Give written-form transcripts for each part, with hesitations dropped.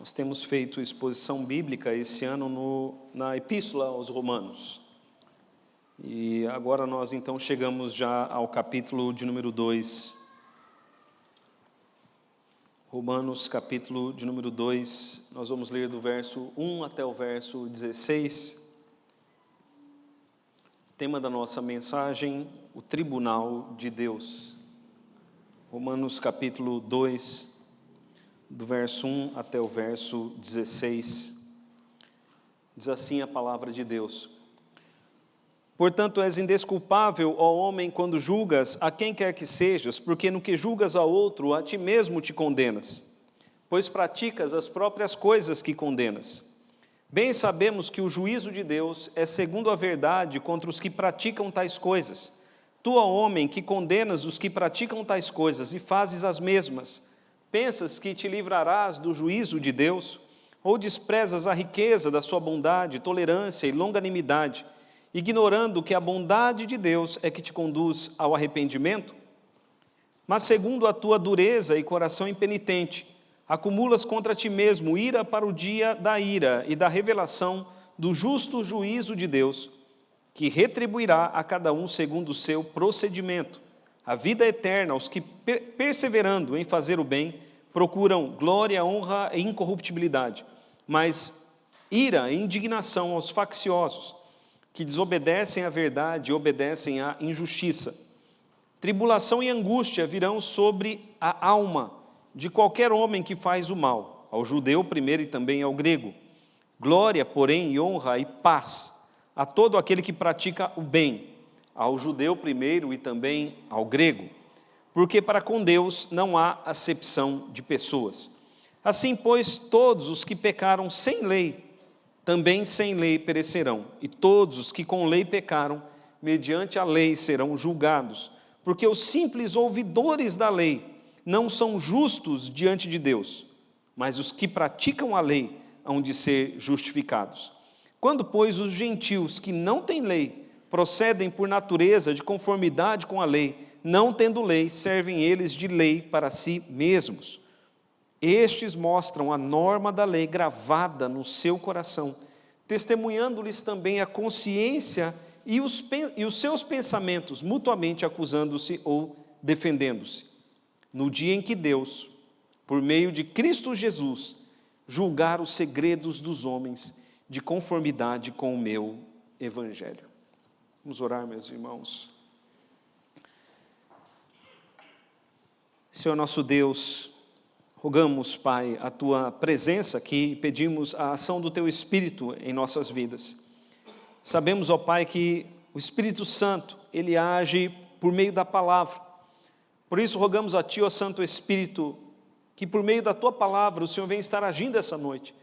Nós temos feito exposição bíblica esse ano na Epístola aos Romanos. E agora nós então chegamos já ao capítulo de número 2. Romanos, capítulo de número 2, nós vamos ler do verso 1 até o verso 16. Tema da nossa mensagem, o tribunal de Deus. Romanos, capítulo 2, do verso 1 até o verso 16. Diz assim a palavra de Deus: Portanto, és indesculpável, ó homem, quando julgas a quem quer que sejas, porque no que julgas a outro, a ti mesmo te condenas, pois praticas as próprias coisas que condenas. Bem sabemos que o juízo de Deus é segundo a verdade contra os que praticam tais coisas. Tu, ó homem, que condenas os que praticam tais coisas e fazes as mesmas, pensas que te livrarás do juízo de Deus? Ou desprezas a riqueza da sua bondade, tolerância e longanimidade, ignorando que a bondade de Deus é que te conduz ao arrependimento? Mas segundo a tua dureza e coração impenitente, acumulas contra ti mesmo ira para o dia da ira e da revelação do justo juízo de Deus, que retribuirá a cada um segundo o seu procedimento, a vida eterna aos que, perseverando em fazer o bem, procuram glória, honra e incorruptibilidade, mas ira e indignação aos facciosos, que desobedecem à verdade e obedecem à injustiça. Tribulação e angústia virão sobre a alma de qualquer homem que faz o mal, ao judeu primeiro e também ao grego. Glória, porém, e honra e paz a todo aquele que pratica o bem, ao judeu primeiro e também ao grego, porque para com Deus não há acepção de pessoas. Assim, pois, todos os que pecaram sem lei, também sem lei perecerão, e todos os que com lei pecaram, mediante a lei serão julgados, porque os simples ouvidores da lei não são justos diante de Deus, mas os que praticam a lei hão de ser justificados. Quando, pois, os gentios que não têm lei procedem por natureza de conformidade com a lei, não tendo lei, servem eles de lei para si mesmos. Estes mostram a norma da lei gravada no seu coração, testemunhando-lhes também a consciência e os seus pensamentos, mutuamente acusando-se ou defendendo-se. No dia em que Deus, por meio de Cristo Jesus, julgar os segredos dos homens de conformidade com o meu Evangelho. Vamos orar, meus irmãos. Senhor nosso Deus, rogamos, Pai, a Tua presença aqui e pedimos a ação do Teu Espírito em nossas vidas. Sabemos, ó Pai, que o Espírito Santo, Ele age por meio da palavra. Por isso rogamos a Ti, ó Santo Espírito, que por meio da Tua palavra o Senhor venha estar agindo essa noite,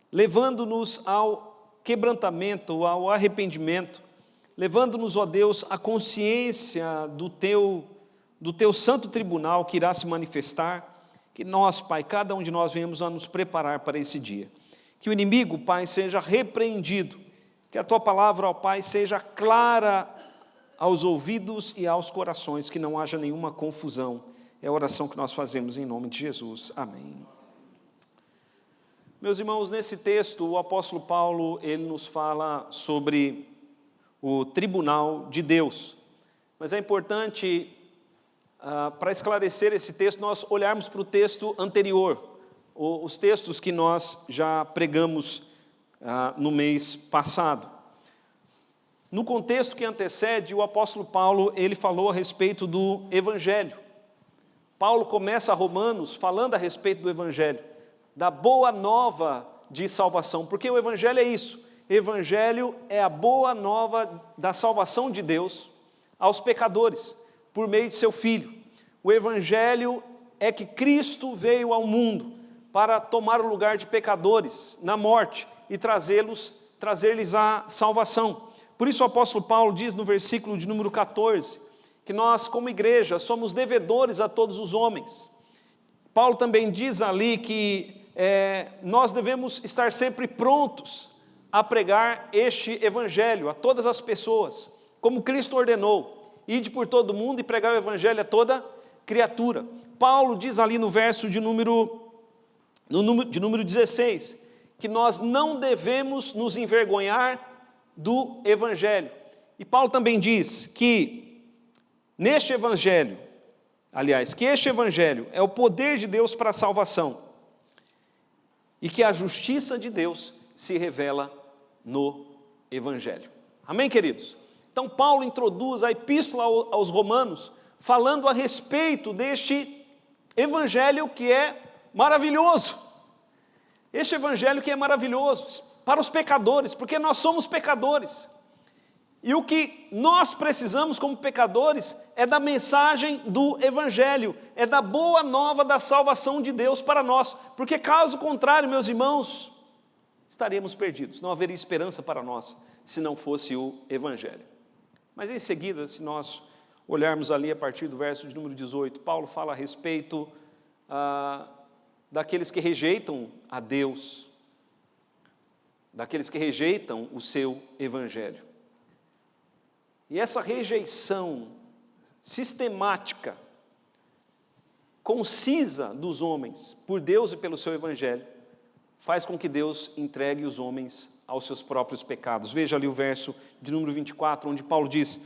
levando-nos ao quebrantamento, ao arrependimento, levando-nos, ó Deus, à consciência do Teu santo tribunal que irá se manifestar, que nós, Pai, cada um de nós venhamos a nos preparar para esse dia. Que o inimigo, Pai, seja repreendido, que a Tua palavra, ó Pai, seja clara aos ouvidos e aos corações, que não haja nenhuma confusão. É a oração que nós fazemos em nome de Jesus. Amém. Meus irmãos, nesse texto, o apóstolo Paulo, ele nos fala sobre o tribunal de Deus. Mas é importante, para esclarecer esse texto, nós olharmos para o texto anterior, os textos que nós já pregamos no mês passado. No contexto que antecede, o apóstolo Paulo, ele falou a respeito do Evangelho. Paulo começa Romanos falando a respeito do Evangelho, da boa nova de salvação, porque o Evangelho é isso. Evangelho é a boa nova da salvação de Deus aos pecadores, por meio de seu Filho. O Evangelho é que Cristo veio ao mundo para tomar o lugar de pecadores na morte e trazer-lhes a salvação. Por isso o apóstolo Paulo diz no versículo de número 14, que nós como igreja somos devedores a todos os homens. Paulo também diz ali que nós devemos estar sempre prontos a pregar este Evangelho a todas as pessoas, como Cristo ordenou, ide por todo mundo e pregar o Evangelho a toda criatura. Paulo diz ali no verso de número de número 16, que nós não devemos nos envergonhar do Evangelho. E Paulo também diz que neste Evangelho, que este Evangelho é o poder de Deus para a salvação, e que a justiça de Deus se revela no Evangelho. Amém, queridos? Então Paulo introduz a epístola aos Romanos, falando a respeito deste Evangelho que é maravilhoso. Este Evangelho que é maravilhoso para os pecadores, porque nós somos pecadores. E o que nós precisamos como pecadores é da mensagem do Evangelho, é da boa nova da salvação de Deus para nós, porque caso contrário, meus irmãos, estaríamos perdidos, não haveria esperança para nós, se não fosse o Evangelho. Mas em seguida, se nós olharmos ali a partir do verso de número 18, Paulo fala a respeito daqueles que rejeitam a Deus, daqueles que rejeitam o seu Evangelho. E essa rejeição sistemática, concisa dos homens por Deus e pelo seu Evangelho, faz com que Deus entregue os homens aos seus próprios pecados. Veja ali o verso de número 24, onde Paulo diz: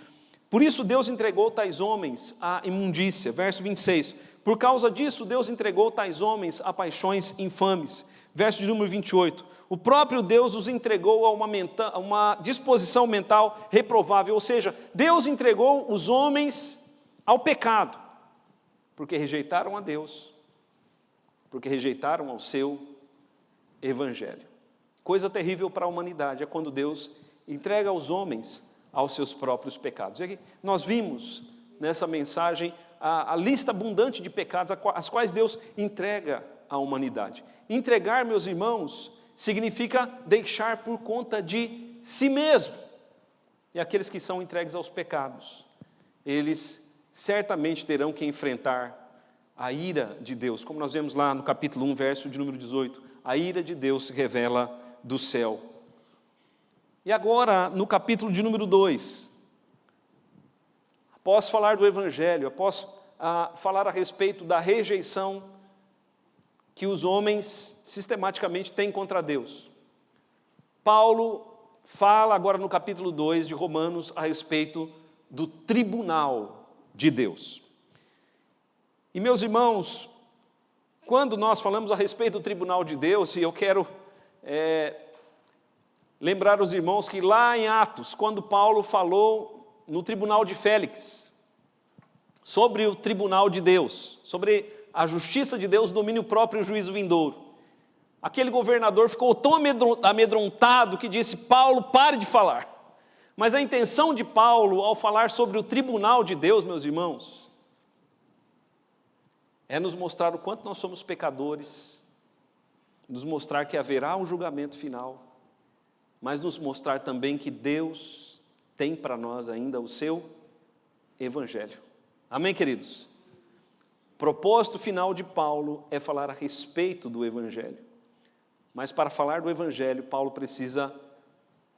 por isso Deus entregou tais homens à imundícia. Verso 26, por causa disso Deus entregou tais homens a paixões infames. Verso de número 28, o próprio Deus os entregou a uma disposição mental reprovável, ou seja, Deus entregou os homens ao pecado, porque rejeitaram a Deus, porque rejeitaram ao seu Evangelho. Coisa terrível para a humanidade é quando Deus entrega os homens aos seus próprios pecados. E aqui nós vimos nessa mensagem a lista abundante de pecados as quais Deus entrega à humanidade. Entregar, meus irmãos, significa deixar por conta de si mesmo. E aqueles que são entregues aos pecados, eles certamente terão que enfrentar a ira de Deus, como nós vemos lá no capítulo 1, verso de número 18, a ira de Deus se revela do céu. E agora, no capítulo de número 2, após falar do Evangelho, após falar a respeito da rejeição que os homens sistematicamente têm contra Deus, Paulo fala agora no capítulo 2 de Romanos a respeito do tribunal de Deus. E meus irmãos, quando nós falamos a respeito do tribunal de Deus, e eu quero lembrar os irmãos que lá em Atos, quando Paulo falou no tribunal de Félix, sobre o tribunal de Deus, sobre a justiça de Deus, domínio próprio e o juízo vindouro, aquele governador ficou tão amedrontado que disse: Paulo, pare de falar. Mas a intenção de Paulo, ao falar sobre o tribunal de Deus, meus irmãos, é nos mostrar o quanto nós somos pecadores, nos mostrar que haverá um julgamento final, mas nos mostrar também que Deus tem para nós ainda o seu Evangelho. Amém, queridos? O propósito final de Paulo é falar a respeito do Evangelho. Mas para falar do Evangelho, Paulo precisa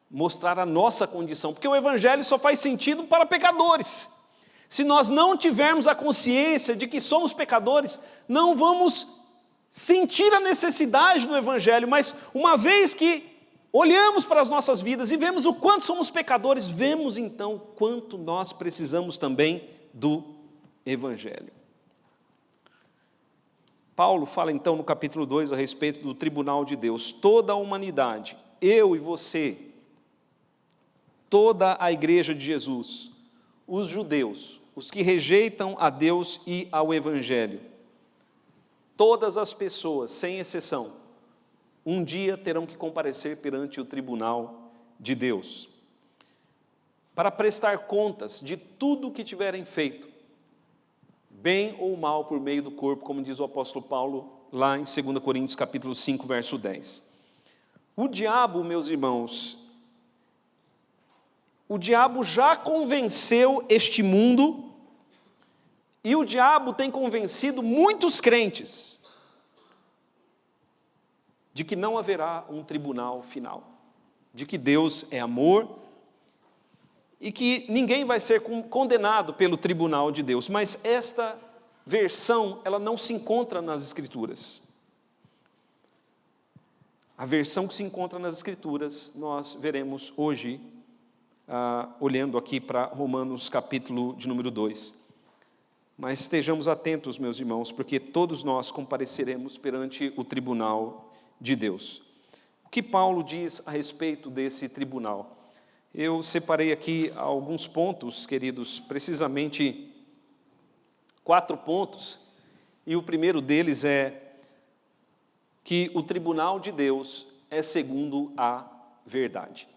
mostrar a nossa condição, porque o Evangelho só faz sentido para pecadores. Se nós não tivermos a consciência de que somos pecadores, não vamos sentir a necessidade do Evangelho, mas uma vez que olhamos para as nossas vidas e vemos o quanto somos pecadores, vemos então o quanto nós precisamos também do Evangelho. Paulo fala então no capítulo 2 a respeito do tribunal de Deus. Toda a humanidade, eu e você, toda a igreja de Jesus, os judeus, os que rejeitam a Deus e ao Evangelho, todas as pessoas, sem exceção, um dia terão que comparecer perante o tribunal de Deus, para prestar contas de tudo o que tiverem feito, bem ou mal por meio do corpo, como diz o apóstolo Paulo lá em 2 Coríntios capítulo 5, verso 10. O diabo, meus irmãos, o diabo já convenceu este mundo, e o diabo tem convencido muitos crentes de que não haverá um tribunal final, de que Deus é amor e que ninguém vai ser condenado pelo tribunal de Deus. Mas esta versão, ela não se encontra nas Escrituras. a versão que se encontra nas Escrituras, nós veremos hoje, olhando aqui para Romanos capítulo de número 2. Mas estejamos atentos, meus irmãos, porque todos nós compareceremos perante o tribunal de Deus. O que Paulo diz a respeito desse tribunal? Eu separei aqui alguns pontos, queridos, precisamente 4 pontos, e o primeiro deles é que o tribunal de Deus é segundo a verdade.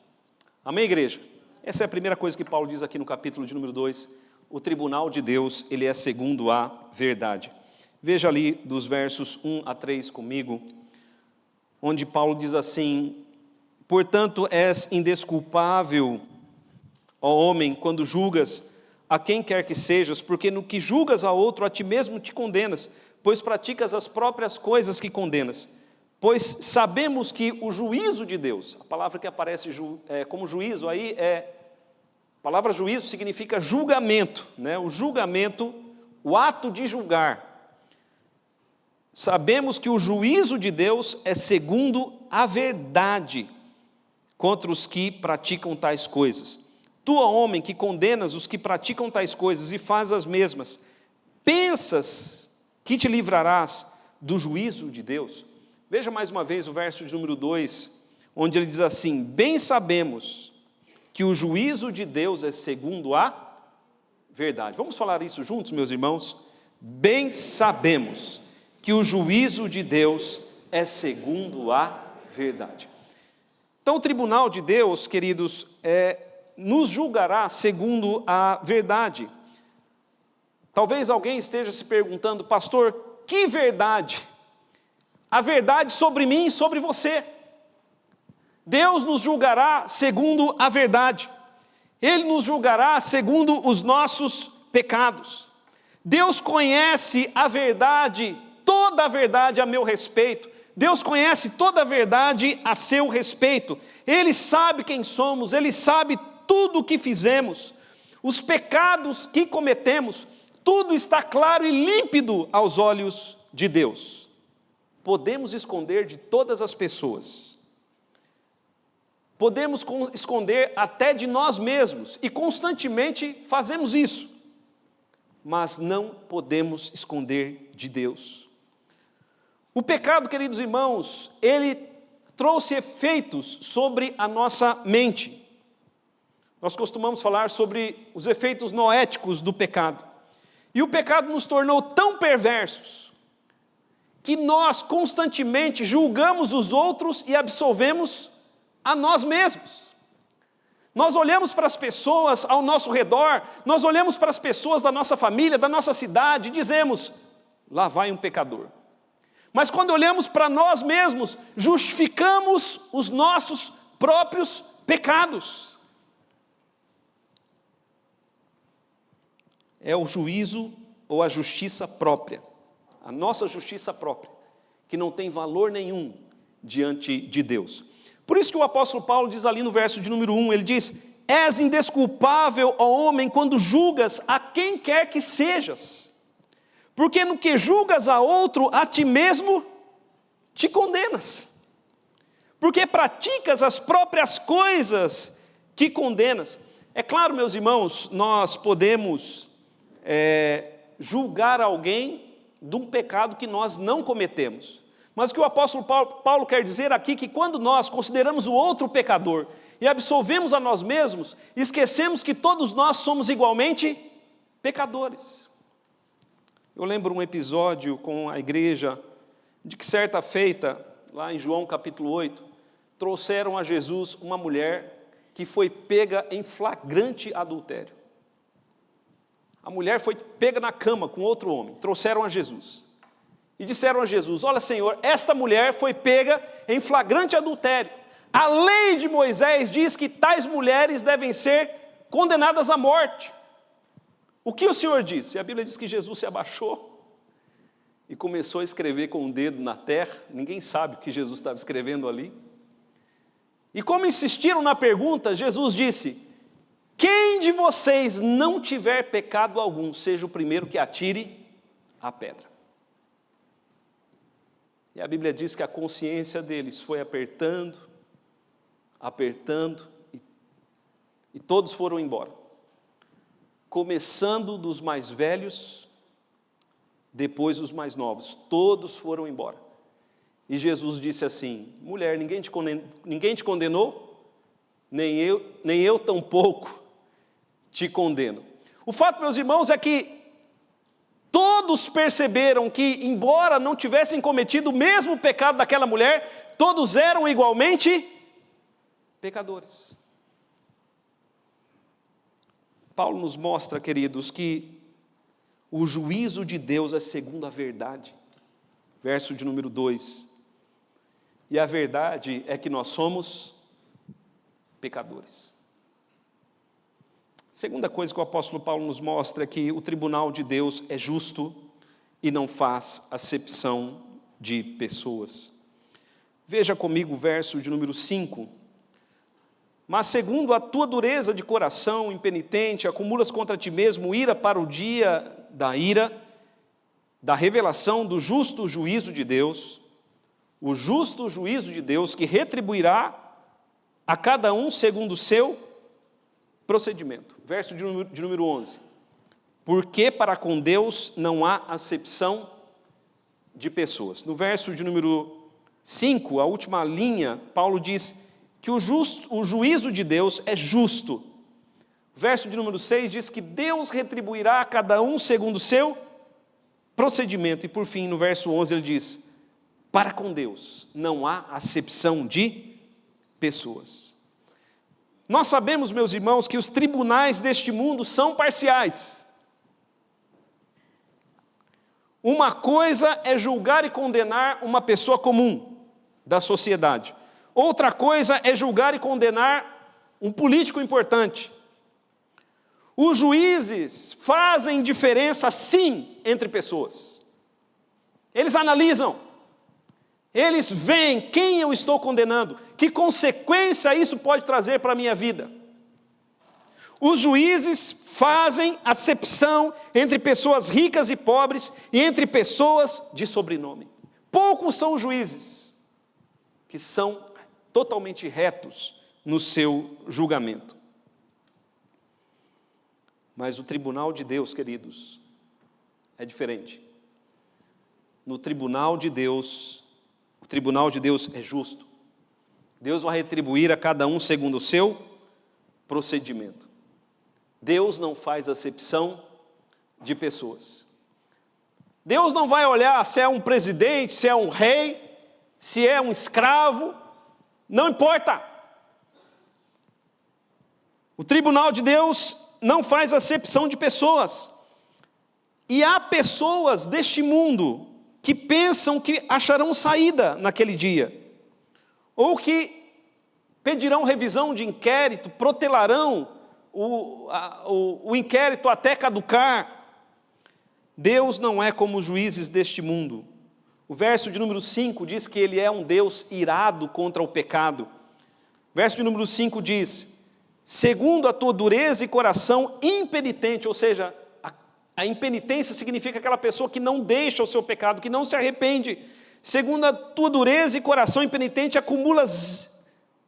Amém, igreja? Essa é a primeira coisa que Paulo diz aqui no capítulo de número 2, o tribunal de Deus, ele é segundo a verdade. Veja ali dos versos 1 a 3 comigo, onde Paulo diz assim: portanto, és indesculpável, ó homem, quando julgas a quem quer que sejas, porque no que julgas a outro, a ti mesmo te condenas, pois praticas as próprias coisas que condenas. Pois sabemos que o juízo de Deus, a palavra que aparece como juízo aí a palavra juízo significa julgamento, né? O julgamento, o ato de julgar. Sabemos que o juízo de Deus é segundo a verdade contra os que praticam tais coisas. Tu, ó homem, que condenas os que praticam tais coisas e faz as mesmas, pensas que te livrarás do juízo de Deus? Veja mais uma vez o verso de número 2, onde ele diz assim: bem sabemos que o juízo de Deus é segundo a verdade. Vamos falar isso juntos, meus irmãos? Bem sabemos que o juízo de Deus é segundo a verdade. Então o tribunal de Deus, queridos, nos julgará segundo a verdade. Talvez alguém esteja se perguntando: pastor, que verdade? A verdade sobre mim e sobre você. Deus nos julgará segundo a verdade. Ele nos julgará segundo os nossos pecados. Deus conhece a verdade, toda a verdade a meu respeito. Deus conhece toda a verdade a seu respeito. Ele sabe quem somos, Ele sabe tudo o que fizemos, os pecados que cometemos, tudo está claro e límpido aos olhos de Deus. Podemos esconder de todas as pessoas, podemos esconder até de nós mesmos, e constantemente fazemos isso, mas não podemos esconder de Deus. O pecado, queridos irmãos, ele trouxe efeitos sobre a nossa mente. Nós costumamos falar sobre os efeitos noéticos do pecado, e o pecado nos tornou tão perversos, que nós constantemente julgamos os outros e absolvemos a nós mesmos. Nós olhamos para as pessoas ao nosso redor, nós olhamos para as pessoas da nossa família, da nossa cidade, e dizemos: lá vai um pecador. Mas quando olhamos para nós mesmos, justificamos os nossos próprios pecados. É o juízo ou a justiça própria, a nossa justiça própria, que não tem valor nenhum diante de Deus. Por isso que o apóstolo Paulo diz ali no verso de número 1, ele diz: és indesculpável, ó homem, quando julgas a quem quer que sejas, porque no que julgas a outro, a ti mesmo te condenas, porque praticas as próprias coisas que condenas. É claro, meus irmãos, nós podemos julgar alguém de um pecado que nós não cometemos. Mas o que o apóstolo Paulo quer dizer aqui, que quando nós consideramos o outro pecador e absolvemos a nós mesmos, esquecemos que todos nós somos igualmente pecadores. Eu lembro um episódio com a igreja, de que certa feita, lá em João capítulo 8, trouxeram a Jesus uma mulher que foi pega em flagrante adultério. A mulher foi pega na cama com outro homem, trouxeram a Jesus. E disseram a Jesus: olha, Senhor, esta mulher foi pega em flagrante adultério. A lei de Moisés diz que tais mulheres devem ser condenadas à morte. O que o Senhor disse? A Bíblia diz que Jesus se abaixou e começou a escrever com o dedo na terra. Ninguém sabe o que Jesus estava escrevendo ali. E como insistiram na pergunta, Jesus disse: quem de vocês não tiver pecado algum, seja o primeiro que atire a pedra. E a Bíblia diz que a consciência deles foi apertando, e todos foram embora. Começando dos mais velhos, depois os mais novos, todos foram embora. E Jesus disse assim: mulher, ninguém te condenou? Nem eu tampouco te condeno. O fato, meus irmãos, é que todos perceberam que, embora não tivessem cometido o mesmo pecado daquela mulher, todos eram igualmente pecadores. Paulo nos mostra, queridos, que o juízo de Deus é segundo a verdade. Verso de número 2. E a verdade é que nós somos pecadores. Segunda coisa que o apóstolo Paulo nos mostra é que o tribunal de Deus é justo e não faz acepção de pessoas. Veja comigo o verso de número 5. Mas segundo a tua dureza de coração impenitente, acumulas contra ti mesmo ira para o dia da ira, da revelação do justo juízo de Deus, o justo juízo de Deus que retribuirá a cada um segundo o seu procedimento. Verso de número 11. Porque para com Deus não há acepção de pessoas. No verso de número 5, a última linha, Paulo diz que o juízo de Deus é justo. O verso de número 6 diz que Deus retribuirá a cada um segundo o seu procedimento. E por fim, no verso 11 ele diz: para com Deus não há acepção de pessoas. Nós sabemos, meus irmãos, que os tribunais deste mundo são parciais. Uma coisa é julgar e condenar uma pessoa comum da sociedade. Outra coisa é julgar e condenar um político importante. Os juízes fazem diferença, sim, entre pessoas. Eles analisam. Eles veem quem eu estou condenando, que consequência isso pode trazer para a minha vida. Os juízes fazem acepção entre pessoas ricas e pobres e entre pessoas de sobrenome. Poucos são os juízes que são totalmente retos no seu julgamento. Mas o tribunal de Deus, queridos, é diferente. No tribunal de Deus, o tribunal de Deus é justo. Deus vai retribuir a cada um segundo o seu procedimento. Deus não faz acepção de pessoas. Deus não vai olhar se é um presidente, se é um rei, se é um escravo, não importa. O tribunal de Deus não faz acepção de pessoas. E há pessoas deste mundo que pensam que acharão saída naquele dia, ou que pedirão revisão de inquérito, protelarão o inquérito até caducar. Deus não é como os juízes deste mundo. O verso de número 5 diz que Ele é um Deus irado contra o pecado. O verso de número 5 diz: segundo a tua dureza e coração impenitente, ou seja, a impenitência significa aquela pessoa que não deixa o seu pecado, que não se arrepende. Segundo a tua dureza e coração impenitente, acumulas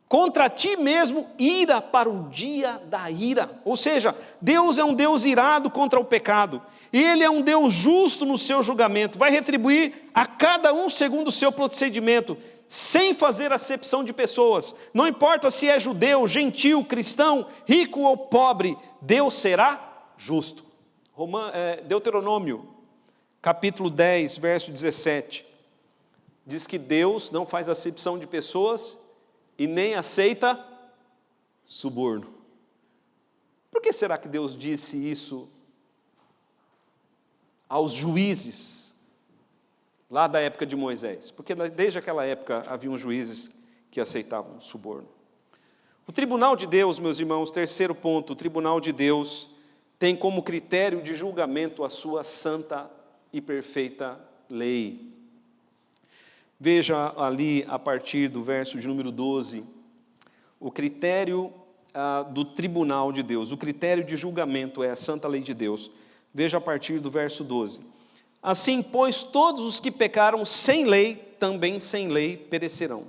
contra ti mesmo ira para o dia da ira. Ou seja, Deus é um Deus irado contra o pecado. E Ele é um Deus justo no seu julgamento. Vai retribuir a cada um segundo o seu procedimento, sem fazer acepção de pessoas. Não importa se é judeu, gentil, cristão, rico ou pobre, Deus será justo. Deuteronômio, capítulo 10, verso 17, diz que Deus não faz acepção de pessoas e nem aceita suborno. Por que será que Deus disse isso aos juízes lá da época de Moisés? Porque desde aquela época haviam juízes que aceitavam suborno. O tribunal de Deus, meus irmãos, terceiro ponto, o tribunal de Deus tem como critério de julgamento a sua santa e perfeita lei. Veja ali a partir do verso de número 12, o critério do tribunal de Deus, o critério de julgamento é a santa lei de Deus. Veja a partir do verso 12. Assim, pois, todos os que pecaram sem lei, também sem lei perecerão.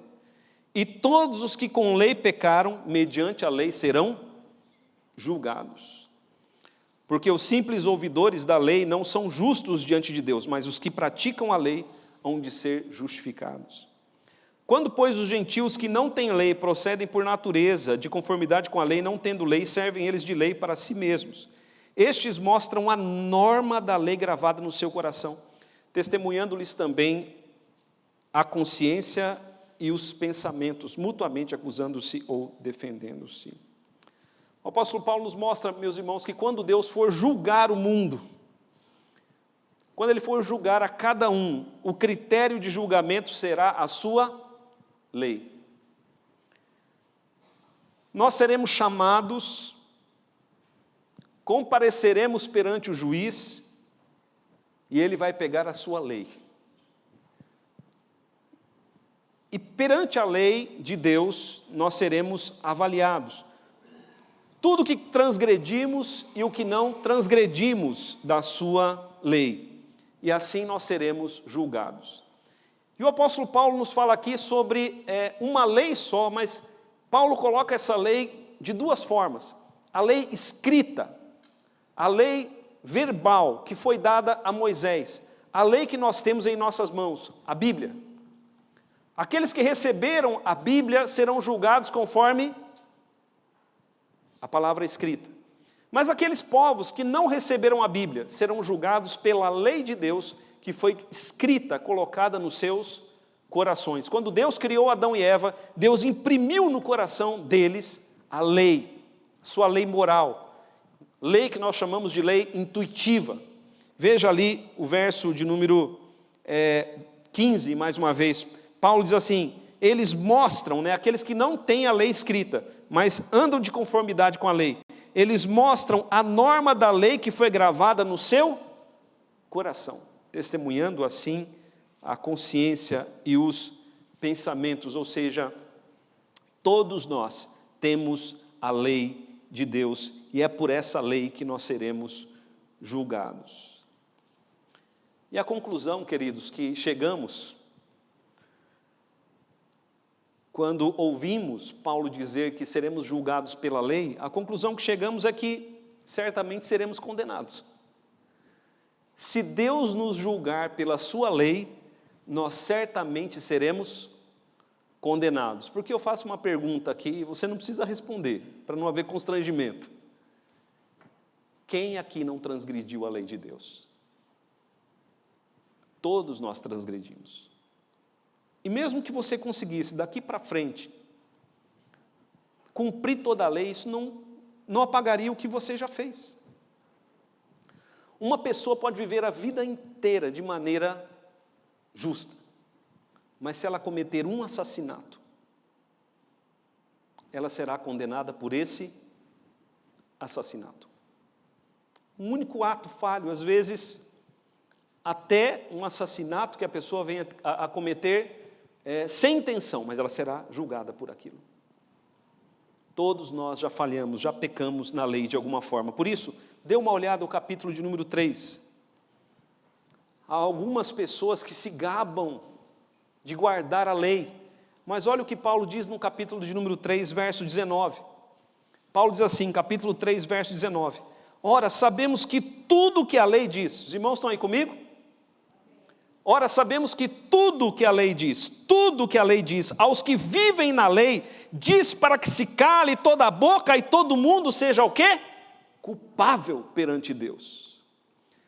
E todos os que com lei pecaram, mediante a lei serão julgados. Porque os simples ouvidores da lei não são justos diante de Deus, mas os que praticam a lei hão de ser justificados. Quando, pois, os gentios que não têm lei procedem por natureza, de conformidade com a lei, não tendo lei, servem eles de lei para si mesmos. Estes mostram a norma da lei gravada no seu coração, testemunhando-lhes também a consciência e os pensamentos, mutuamente acusando-se ou defendendo-se. O apóstolo Paulo nos mostra, meus irmãos, que quando Deus for julgar o mundo, quando Ele for julgar a cada um, o critério de julgamento será a sua lei. Nós seremos chamados, compareceremos perante o juiz, e ele vai pegar a sua lei. E perante a lei de Deus, nós seremos avaliados. Tudo que transgredimos e o que não transgredimos da sua lei. E assim nós seremos julgados. E o apóstolo Paulo nos fala aqui sobre uma lei só, mas Paulo coloca essa lei de duas formas. A lei escrita, a lei verbal que foi dada a Moisés, a lei que nós temos em nossas mãos, a Bíblia. Aqueles que receberam a Bíblia serão julgados conforme a palavra escrita. Mas aqueles povos que não receberam a Bíblia serão julgados pela lei de Deus, que foi escrita, colocada nos seus corações. Quando Deus criou Adão e Eva, Deus imprimiu no coração deles a lei, sua lei moral, lei que nós chamamos de lei intuitiva. Veja ali o verso de número 15, mais uma vez. Paulo diz assim, eles mostram, aqueles que não têm a lei escrita, mas andam de conformidade com a lei, eles mostram a norma da lei que foi gravada no seu coração, testemunhando assim a consciência e os pensamentos, ou seja, todos nós temos a lei de Deus, e é por essa lei que nós seremos julgados. E a conclusão, queridos, que chegamos, quando ouvimos Paulo dizer que seremos julgados pela lei, a conclusão que chegamos é que certamente seremos condenados. Se Deus nos julgar pela sua lei, nós certamente seremos condenados. Porque eu faço uma pergunta aqui e você não precisa responder, para não haver constrangimento. Quem aqui não transgrediu a lei de Deus? Todos nós transgredimos. E mesmo que você conseguisse, daqui para frente, cumprir toda a lei, isso não apagaria o que você já fez. Uma pessoa pode viver a vida inteira de maneira justa, mas se ela cometer um assassinato, ela será condenada por esse assassinato. Um único ato falho, às vezes, até um assassinato que a pessoa venha a cometer sem intenção, mas ela será julgada por aquilo. Todos nós já falhamos, já pecamos na lei de alguma forma. Por isso, dê uma olhada ao capítulo de número 3. Há algumas pessoas que se gabam de guardar a lei, mas olha o que Paulo diz no capítulo de número 3, verso 19. Paulo diz assim, capítulo 3, verso 19. Ora, sabemos que tudo o que a lei diz, os irmãos estão aí comigo? Ora, sabemos que tudo o que a lei diz, aos que vivem na lei, diz para que se cale toda a boca e todo mundo seja o quê? Culpável perante Deus.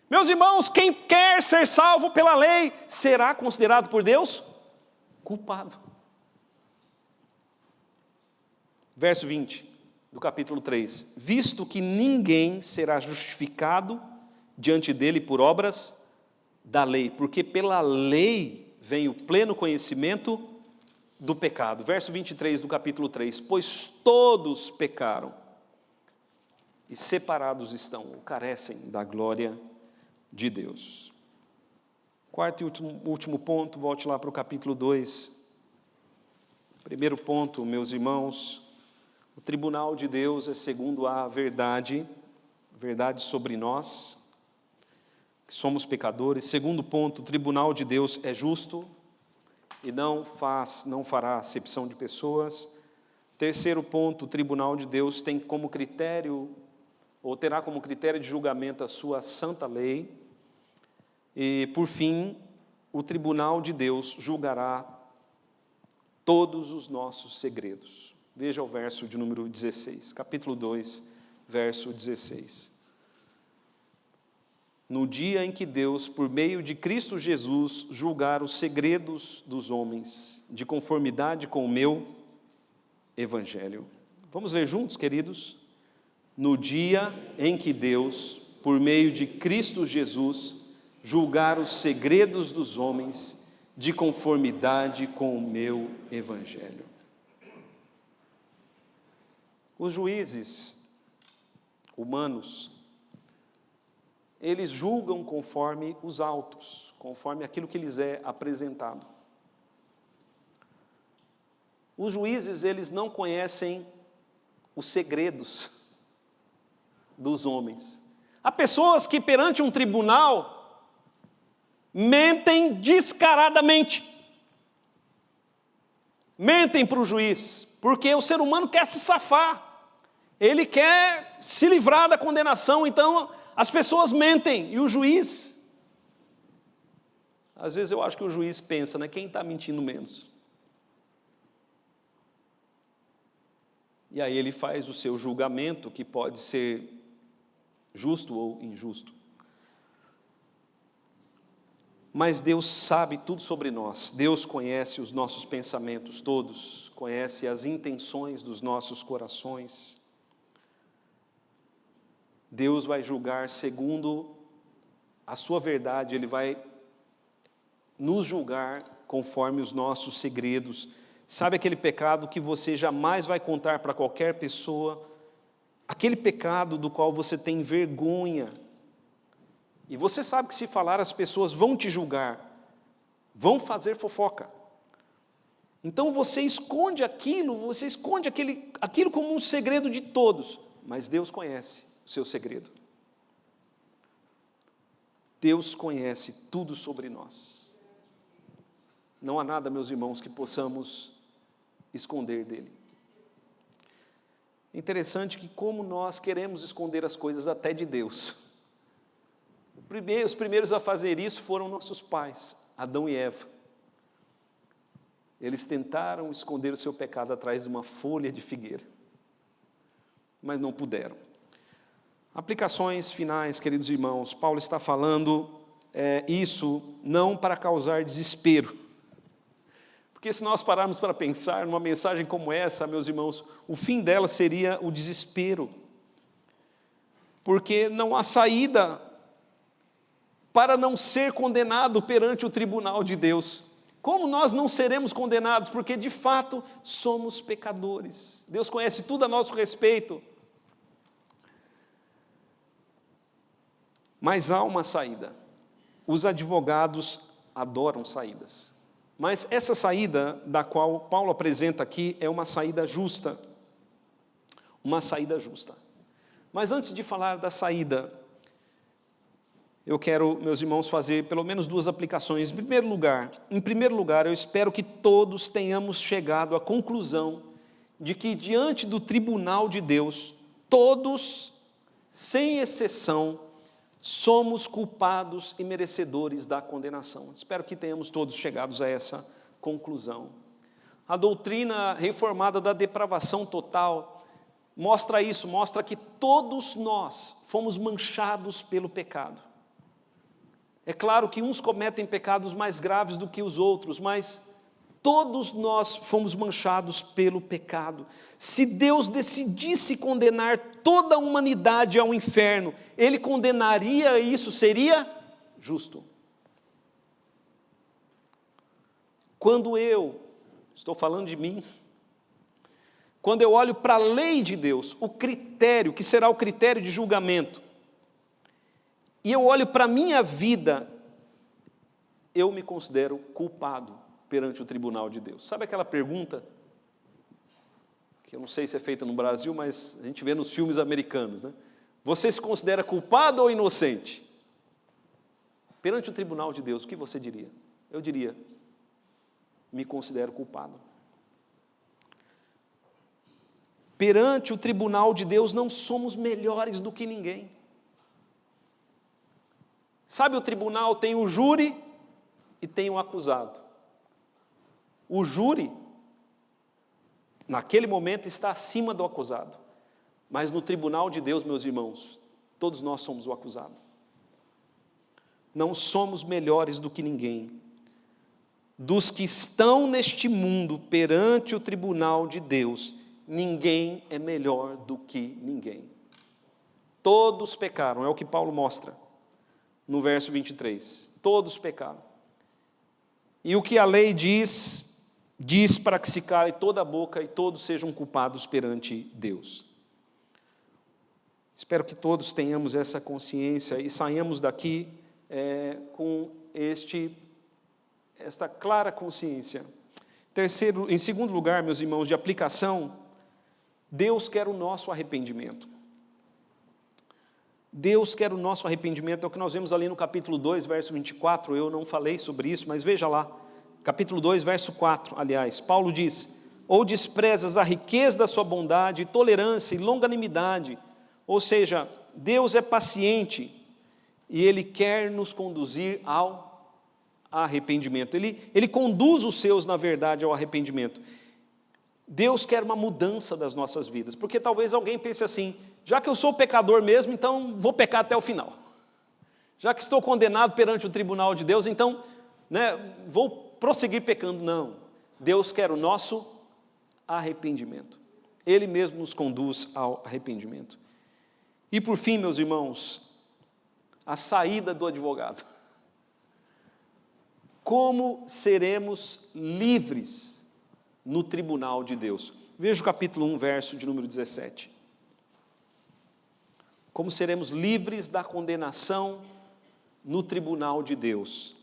Meus irmãos, quem quer ser salvo pela lei, será considerado por Deus culpado. Verso 20, do capítulo 3. Visto que ninguém será justificado diante dele por obras da lei, porque pela lei vem o pleno conhecimento do pecado. Verso 23 do capítulo 3, pois todos pecaram e separados estão, ou carecem da glória de Deus. Quarto e último ponto, volte lá para o capítulo 2. Primeiro ponto, meus irmãos, o tribunal de Deus é segundo a verdade sobre nós. que somos pecadores. Segundo ponto, o tribunal de Deus é justo e não fará acepção de pessoas. Terceiro ponto, o tribunal de Deus tem como critério, ou terá como critério de julgamento a sua santa lei. E, por fim, o tribunal de Deus julgará todos os nossos segredos. Veja o verso de número 16, capítulo 2, verso 16. No dia em que Deus, por meio de Cristo Jesus, julgar os segredos dos homens, de conformidade com o meu Evangelho. Vamos ler juntos, queridos? No dia em que Deus, por meio de Cristo Jesus, julgar os segredos dos homens, de conformidade com o meu Evangelho. Os juízes humanos, eles julgam conforme os autos, conforme aquilo que lhes é apresentado. Os juízes, eles não conhecem os segredos dos homens. Há pessoas que perante um tribunal mentem descaradamente. Mentem para o juiz, porque o ser humano quer se safar. Ele quer se livrar da condenação, então as pessoas mentem, e o juiz, às vezes eu acho que o juiz pensa, né, quem está mentindo menos? E aí ele faz o seu julgamento, que pode ser justo ou injusto. Mas Deus sabe tudo sobre nós, Deus conhece os nossos pensamentos todos, conhece as intenções dos nossos corações. Deus vai julgar segundo a sua verdade, Ele vai nos julgar conforme os nossos segredos. Sabe aquele pecado que você jamais vai contar para qualquer pessoa? Aquele pecado do qual você tem vergonha. E você sabe que se falar as pessoas vão te julgar, vão fazer fofoca. Então você esconde aquilo, aquilo como um segredo de todos. Mas Deus conhece o seu segredo. Deus conhece tudo sobre nós. Não há nada, meus irmãos, que possamos esconder dele. Interessante que como nós queremos esconder as coisas até de Deus. Os primeiros a fazer isso foram nossos pais, Adão e Eva. Eles tentaram esconder o seu pecado atrás de uma folha de figueira, mas não puderam. Aplicações finais, queridos irmãos. Paulo está falando isso não para causar desespero, porque se nós pararmos para pensar numa mensagem como essa, meus irmãos, o fim dela seria o desespero, porque não há saída para não ser condenado perante o tribunal de Deus. Como nós não seremos condenados? Porque de fato somos pecadores. Deus conhece tudo a nosso respeito. Mas há uma saída. Os advogados adoram saídas. Mas essa saída da qual Paulo apresenta aqui é uma saída justa. Uma saída justa. Mas antes de falar da saída, eu quero, meus irmãos, fazer pelo menos duas aplicações. Em primeiro lugar, eu espero que todos tenhamos chegado à conclusão de que diante do tribunal de Deus, todos, sem exceção, somos culpados e merecedores da condenação. Espero que tenhamos todos chegados a essa conclusão. A doutrina reformada da depravação total mostra isso, mostra que todos nós fomos manchados pelo pecado. É claro que uns cometem pecados mais graves do que os outros, mas todos nós fomos manchados pelo pecado. Se Deus decidisse condenar toda a humanidade ao inferno, Ele condenaria isso, seria justo. Quando estou falando de mim, quando eu olho para a lei de Deus, o critério, que será o critério de julgamento, e eu olho para a minha vida, eu me considero culpado perante o tribunal de Deus. Sabe aquela pergunta, que eu não sei se é feita no Brasil, mas a gente vê nos filmes americanos, né? Você se considera culpado ou inocente? perante o tribunal de Deus, o que você diria? Eu diria, me considero culpado. Perante o tribunal de Deus não somos melhores do que ninguém. Sabe, o tribunal tem o júri e tem o acusado. O júri, naquele momento, está acima do acusado. Mas no tribunal de Deus, meus irmãos, todos nós somos o acusado. Não somos melhores do que ninguém. Dos que estão neste mundo perante o tribunal de Deus, ninguém é melhor do que ninguém. Todos pecaram, é o que Paulo mostra no verso 23. Todos pecaram. E o que a lei diz para que se cale toda a boca e todos sejam culpados perante Deus. Espero que todos tenhamos essa consciência e saiamos daqui com esta clara consciência. Terceiro, em segundo lugar, meus irmãos, de aplicação, Deus quer o nosso arrependimento. Deus quer o nosso arrependimento, é o que nós vemos ali no capítulo 2, verso 24, eu não falei sobre isso, mas veja lá, capítulo 2, verso 4, aliás, Paulo diz, ou desprezas a riqueza da sua bondade, tolerância e longanimidade, ou seja, Deus é paciente, e Ele quer nos conduzir ao arrependimento, Ele conduz os seus, na verdade, ao arrependimento. Deus quer uma mudança das nossas vidas, porque talvez alguém pense assim, já que eu sou pecador mesmo, então vou pecar até o final. Já que estou condenado perante o tribunal de Deus, então vou prosseguir pecando. Não, Deus quer o nosso arrependimento. Ele mesmo nos conduz ao arrependimento. E por fim, meus irmãos, a saída do advogado. Como seremos livres no tribunal de Deus? Veja o capítulo 1, verso de número 17. Como seremos livres da condenação no tribunal de Deus?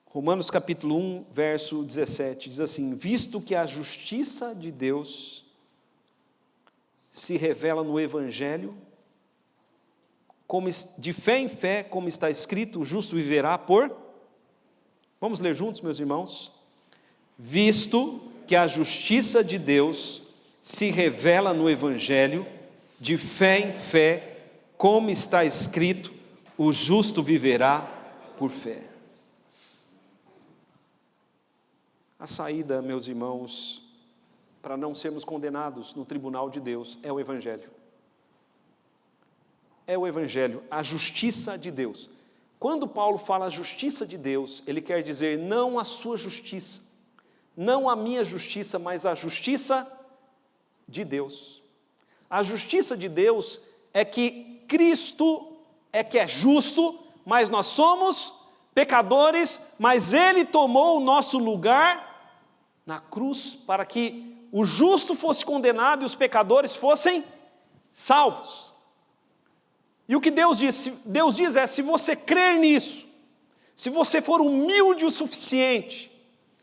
Romanos capítulo 1, verso 17, diz assim, visto que a justiça de Deus se revela no Evangelho, de fé em fé, como está escrito, o justo viverá por... Vamos ler juntos, meus irmãos? Visto que a justiça de Deus se revela no Evangelho, de fé em fé, como está escrito, o justo viverá por fé. A saída, meus irmãos, para não sermos condenados no tribunal de Deus, é o Evangelho. É o Evangelho, a justiça de Deus. Quando Paulo fala a justiça de Deus, ele quer dizer não a sua justiça, não a minha justiça, mas a justiça de Deus. A justiça de Deus é que Cristo é que é justo, mas nós somos pecadores, mas Ele tomou o nosso lugar na cruz para que o justo fosse condenado e os pecadores fossem salvos. E o que Deus diz? Deus diz se você crer nisso, se você for humilde o suficiente,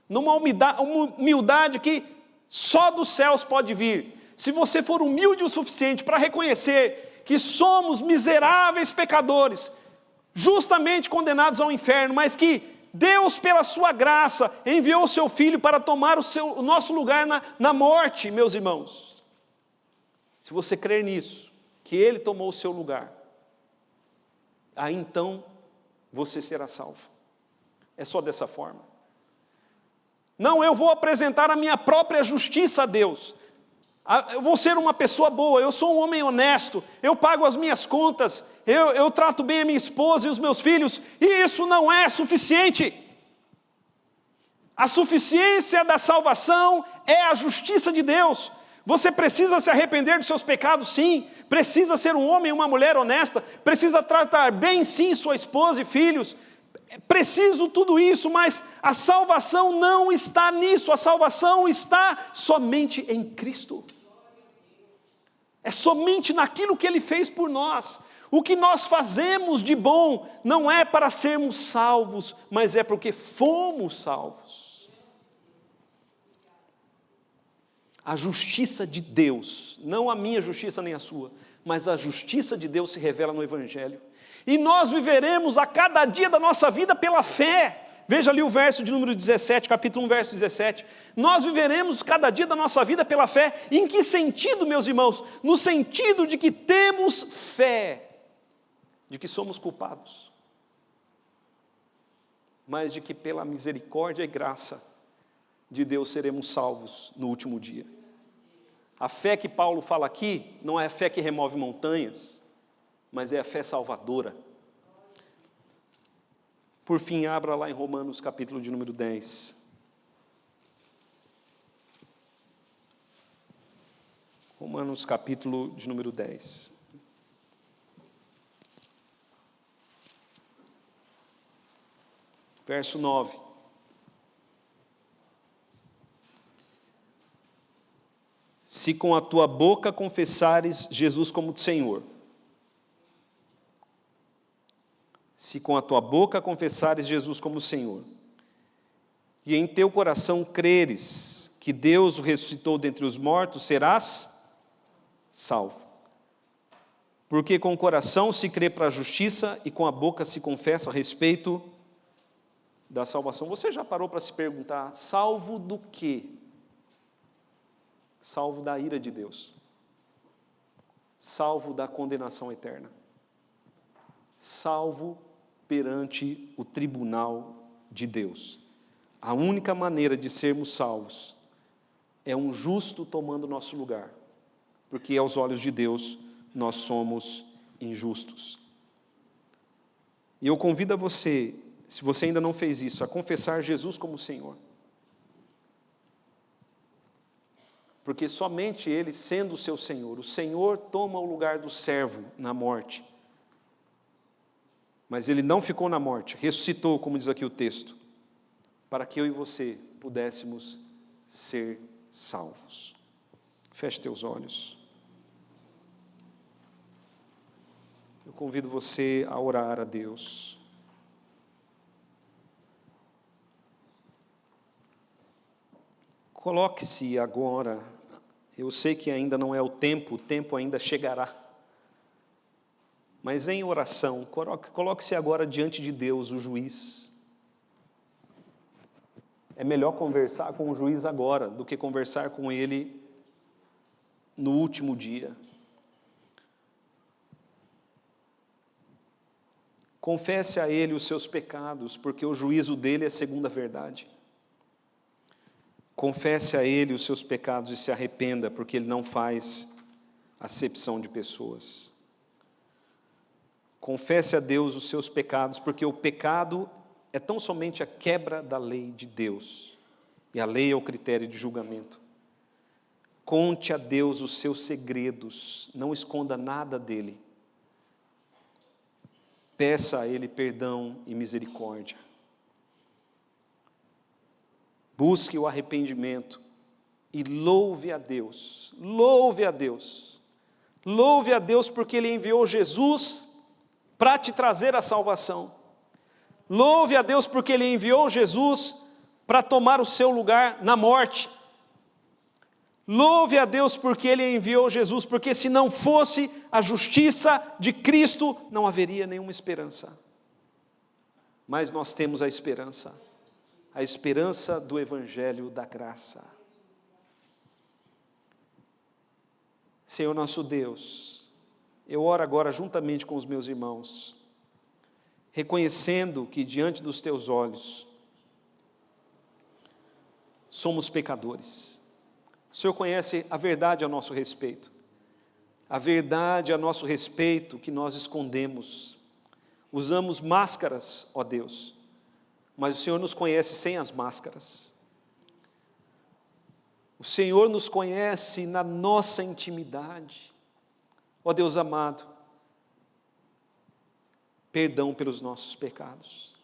numa humildade que só dos céus pode vir, se você for humilde o suficiente para reconhecer que somos miseráveis pecadores, justamente condenados ao inferno, mas que Deus, pela sua graça, enviou o seu Filho para tomar o nosso lugar na morte, meus irmãos. Se você crer nisso, que Ele tomou o seu lugar, aí então você será salvo. É só dessa forma. Não, eu vou apresentar a minha própria justiça a Deus. Eu vou ser uma pessoa boa, eu sou um homem honesto, eu pago as minhas contas, eu trato bem a minha esposa e os meus filhos, e isso não é suficiente. A suficiência da salvação é a justiça de Deus. Você precisa se arrepender dos seus pecados, sim, precisa ser um homem e uma mulher honesta, precisa tratar bem, sim, sua esposa e filhos, preciso tudo isso, mas a salvação não está nisso, a salvação está somente em Cristo. É somente naquilo que Ele fez por nós. O que nós fazemos de bom não é para sermos salvos, mas é porque fomos salvos. A justiça de Deus, não a minha justiça nem a sua, mas a justiça de Deus se revela no Evangelho. E nós viveremos a cada dia da nossa vida pela fé. Veja ali o verso de número 17, capítulo 1, verso 17. Nós viveremos cada dia da nossa vida pela fé. Em que sentido, meus irmãos? No sentido de que temos fé, de que somos culpados, mas de que pela misericórdia e graça de Deus seremos salvos no último dia. A fé que Paulo fala aqui não é a fé que remove montanhas, mas é a fé salvadora. Por fim, abra lá em Romanos, capítulo de número 10. Romanos, capítulo de número 10. Verso 9. Se com a tua boca confessares Jesus como Senhor, se com a tua boca confessares Jesus como Senhor, e em teu coração creres que Deus o ressuscitou dentre os mortos, serás salvo. Porque com o coração se crê para a justiça e com a boca se confessa a respeito da salvação. Você já parou para se perguntar, salvo do quê? Salvo da ira de Deus, salvo da condenação eterna, salvo perante o tribunal de Deus. A única maneira de sermos salvos é um justo tomando nosso lugar, porque aos olhos de Deus nós somos injustos. E eu convido a você, se você ainda não fez isso, a confessar Jesus como Senhor. Porque somente Ele, sendo o seu Senhor, o Senhor toma o lugar do servo na morte. Mas Ele não ficou na morte, ressuscitou, como diz aqui o texto, para que eu e você pudéssemos ser salvos. Feche teus olhos. Eu convido você a orar a Deus. Coloque-se agora, eu sei que ainda não é o tempo ainda chegará, mas em oração, coloque-se agora diante de Deus, o juiz. É melhor conversar com o juiz agora, do que conversar com ele no último dia. Confesse a ele os seus pecados, porque o juízo dele é segundo a verdade. Confesse a Ele os seus pecados e se arrependa, porque Ele não faz acepção de pessoas. Confesse a Deus os seus pecados, porque o pecado é tão somente a quebra da lei de Deus, e a lei é o critério de julgamento. Conte a Deus os seus segredos, não esconda nada dele. Peça a Ele perdão e misericórdia. Busque o arrependimento e louve a Deus, louve a Deus, louve a Deus porque Ele enviou Jesus para te trazer a salvação, louve a Deus porque Ele enviou Jesus para tomar o seu lugar na morte, louve a Deus porque Ele enviou Jesus, porque se não fosse a justiça de Cristo, não haveria nenhuma esperança, mas nós temos a esperança do Evangelho da graça. Senhor nosso Deus, eu oro agora juntamente com os meus irmãos, reconhecendo que diante dos Teus olhos, somos pecadores. O Senhor conhece a verdade a nosso respeito, a verdade a nosso respeito que nós escondemos, usamos máscaras, ó Deus, mas o Senhor nos conhece sem as máscaras. O Senhor nos conhece na nossa intimidade. Ó Deus amado, perdão pelos nossos pecados.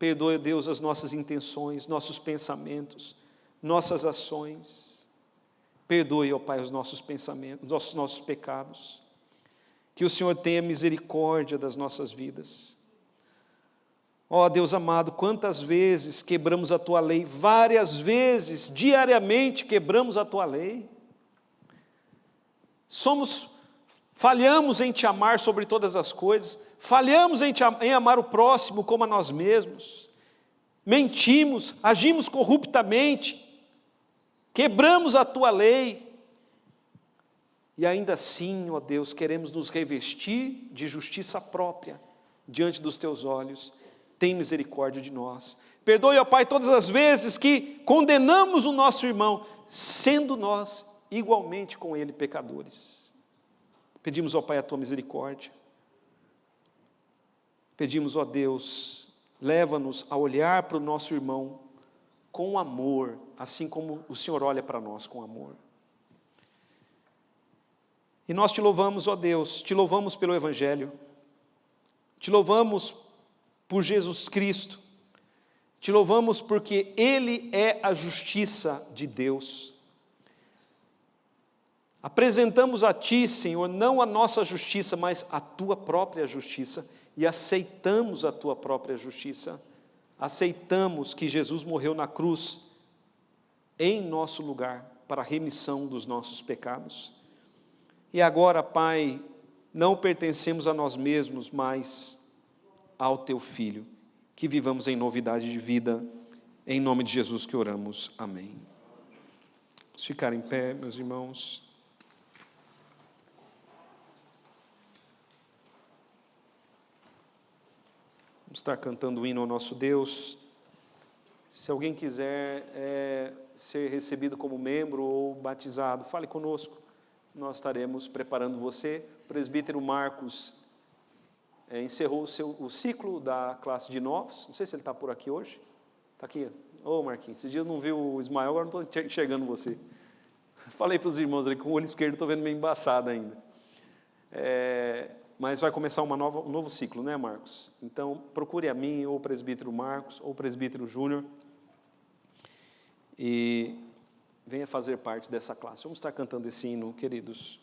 Perdoe, Deus, as nossas intenções, nossos pensamentos, nossas ações. Perdoe, ó Pai, os nossos pensamentos, nossos pecados. Que o Senhor tenha misericórdia das nossas vidas. Ó Deus amado, quantas vezes quebramos a Tua lei, várias vezes, diariamente quebramos a Tua lei. Somos falhamos em te amar sobre todas as coisas, falhamos em amar o próximo como a nós mesmos, mentimos, agimos corruptamente, quebramos a tua lei, e ainda assim, ó Deus, queremos nos revestir de justiça própria diante dos teus olhos. Tem misericórdia de nós. Perdoe, ó Pai, todas as vezes que condenamos o nosso irmão, sendo nós igualmente com ele pecadores. Pedimos, ó Pai, a tua misericórdia. Pedimos, ó Deus, leva-nos a olhar para o nosso irmão com amor, assim como o Senhor olha para nós com amor. E nós te louvamos, ó Deus, te louvamos pelo Evangelho, te louvamos por Jesus Cristo, te louvamos porque Ele é a justiça de Deus. Apresentamos a Ti, Senhor, não a nossa justiça, mas a Tua própria justiça, e aceitamos a Tua própria justiça. Aceitamos que Jesus morreu na cruz, em nosso lugar, para a remissão dos nossos pecados. E agora, Pai, não pertencemos a nós mesmos, mas ao Teu Filho. Que vivamos em novidade de vida, em nome de Jesus que oramos. Amém. Vamos ficar em pé, meus irmãos. Vamos estar cantando o hino ao nosso Deus. Se alguém quiser ser recebido como membro ou batizado, fale conosco. Nós estaremos preparando você. O presbítero Marcos encerrou o ciclo da classe de novos. Não sei se ele está por aqui hoje. Está aqui? Ô Marquinhos, esses dias eu não vi o Ismael, agora não estou enxergando você. Falei para os irmãos ali, com o olho esquerdo estou vendo meio embaçado ainda. Mas vai começar um novo ciclo, né, Marcos? Então, procure a mim, ou o presbítero Marcos, ou o presbítero Júnior, e venha fazer parte dessa classe. Vamos estar cantando esse hino, queridos.